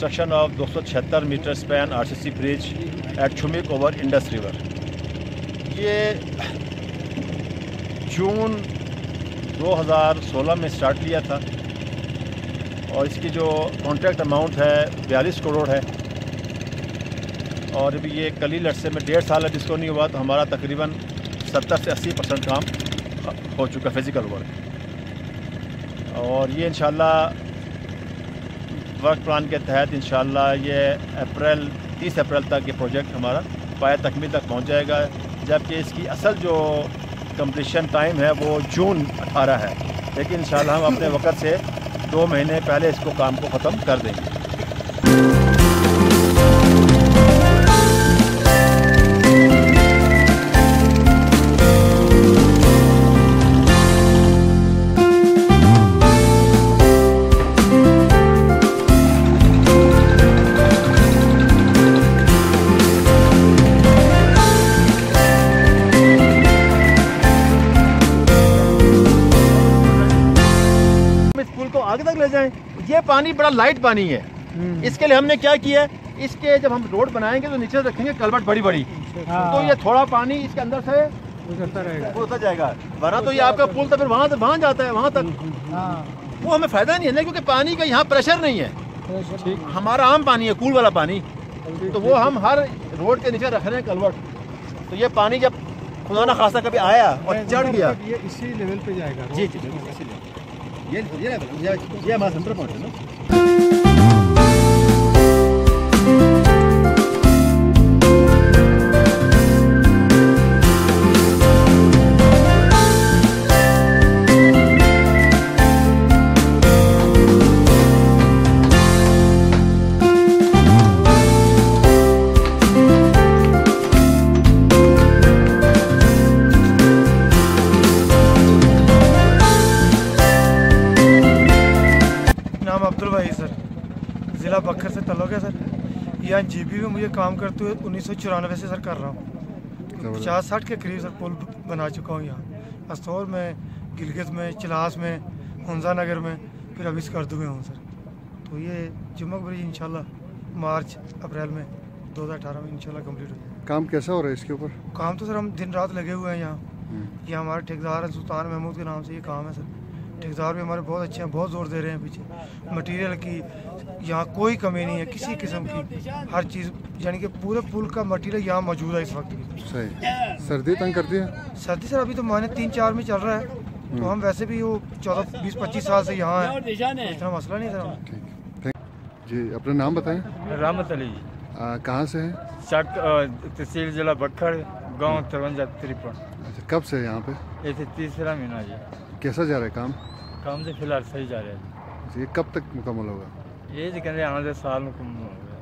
construction of 276 metre span RCC bridge at Chumik over Indus river. ये June 2016 में start लिया था और इसकी जो कॉन्ट्रैक्ट अमाउंट है 42 करोड़ है और अभी ये कलील अरसे में 1.5 साल अब इसको नहीं हुआ तो हमारा तकरीबन 70 से 80% काम हो चुका फिज़िकल वर्क। और ये इंशाल्लाह वर्क प्लान के तहत इंशाल्लाह ये 30 अप्रैल तक ये प्रोजेक्ट हमारा पाया तकमील तक पहुंच जाएगा, जबकि इसकी असल जो कंप्लीशन टाइम है वो जून 18 है, लेकिन इंशाल्लाह हम अपने वक्त से 2 महीने पहले इसको काम को ख़त्म कर देंगे। आगे तक ले जाएं। ये पानी बड़ा लाइट पानी है, इसके लिए हमने क्या किया है, इसके जब हम रोड बनाएंगे तो नीचे रखेंगे कलवट बड़ी बड़ी, तो ये थोड़ा पानी इसके अंदर से उतर जाएगा, वरना तो ये आपका पुल तो फिर वहाँ जाता है वहाँ तक, वो हमें फायदा नहीं है ना, क्योंकि पानी का यहाँ प्रेशर नहीं है, हमारा आम पानी है कूल वाला पानी, तो वो हम हर रोड के नीचे रख रहे हैं कलवट। तो ये पानी जब खुदा ना खासा कभी आया और चढ़ गया, ये इसी लेवल पे जाएगा। जी जी ये हमारा सेंटर पॉइंट है ना। अब्दुल भाई सर, ज़िला बखर से तल्लुक़ है सर। यहाँ जीबी में मुझे काम करते हुए 1994 से सर कर रहा हूँ। 50-60 के करीब सर पुल बना चुका हूँ यहाँ अस्तौर में, गिलगित में, चिलास में, हंजा नगर में, फिर अभी स्कर्दू में हूँ सर। तो ये जुम्मक ब्रिज इंशाल्लाह मार्च अप्रैल में 2018 में इंशाल्लाह कंप्लीट हो जाएगा। काम कैसा हो रहा है इसके ऊपर? काम तो सर हम दिन रात लगे हुए हैं यहाँ। ये हमारे ठेकेदार हैं सुल्तान महमूद के नाम से ये काम है सर। ठेकेदार भी हमारे बहुत अच्छे हैं, बहुत जोर दे रहे हैं पीछे। मटेरियल की यहाँ कोई कमी नहीं है किसी किस्म की, हर चीज़ यानी कि पूरे पुल का मटेरियल यहाँ मौजूद है इस वक्त भी। सही। सर्दी तंग करती है? सर्दी सर अभी तो महीने 3-4 में चल रहा है, तो हम वैसे भी वो 14-20-25 साल से यहाँ हैं, इतना मसला नहीं सर। ठीक जी, अपना नाम बताएं। रहमत अली। कहाँ से हैं? तहसील जिला बखर, गाँव 53-53। अच्छा, कब से यहाँ पे? ऐसे 3 महीना जी। कैसा जा रहा है काम? काम तो फिलहाल सही जा रहा है। ये कब तक मुकम्मल होगा? ये कहते आने साल मुकम्मल होगा।